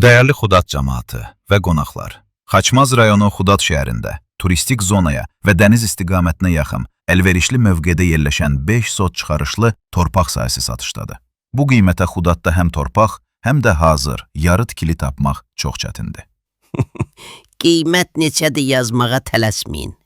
Dəyərli Xudat cəmaatı və qonaqlar, Xaçmaz rayonu Xudat şəhərində turistik zonaya və dəniz istiqamətinə yaxın əlverişli mövqedə yerləşən 5 sot çıxarışlı torpaq sahəsi satışdadır. Bu qiymətə Xudatda həm torpaq, həm də hazır, yarı tikili tapmaq çox çətindir. Qiymət neçədir yazmağa tələsməyin.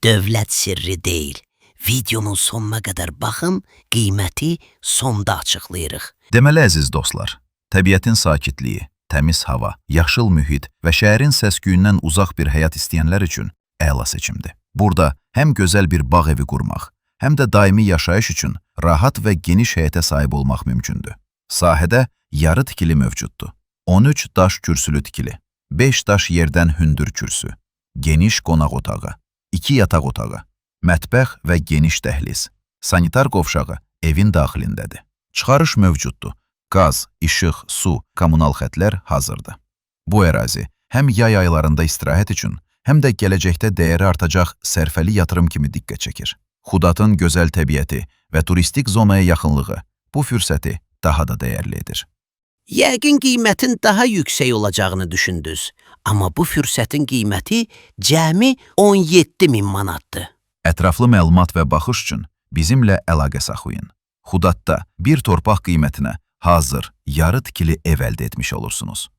Dövlət sirri deyil. Videonun sonuna qədər baxın, qiyməti sonda açıqlayırıq. Deməli əziz dostlar, təbiətin sakitliyi, təmiz hava, yaşıl mühit və şəhərin səs-küyündən uzaq bir həyat istəyənlər üçün əla seçimdir. Burada həm gözəl bir bağ evi qurmaq, həm də daimi yaşayış üçün rahat və geniş həyətə sahib olmaq mümkündür. Sahədə yarı tikili mövcuddur. 13 daş kürsülü tikili, 5 daş yerdən hündür kürsü, geniş qonaq otağı, 2 yataq otağı, mətbəx və geniş dəhliz, sanitar qovşağı evin daxilindədir. Çıxarış mövcuddur. Qaz, işıq, su, kommunal xətlər hazırdır. Bu ərazi həm yay aylarında istirahət üçün, həm də gələcəkdə dəyəri artacaq sərfəli yatırım kimi diqqət çəkir. Xudatın gözəl təbiəti və turistik zonaya yaxınlığı bu fürsəti daha da dəyərli edir. Yəqin qiymətin daha yüksək olacağını düşündünüz. Amma bu fürsətin qiyməti cəmi 17.000 manatdır. Ətraflı məlumat və baxış üçün bizimlə əlaqə saxlayın. Xudatda bir torpaq qiymətinə hazır, yarı tikili ev əldə etmiş olursunuz.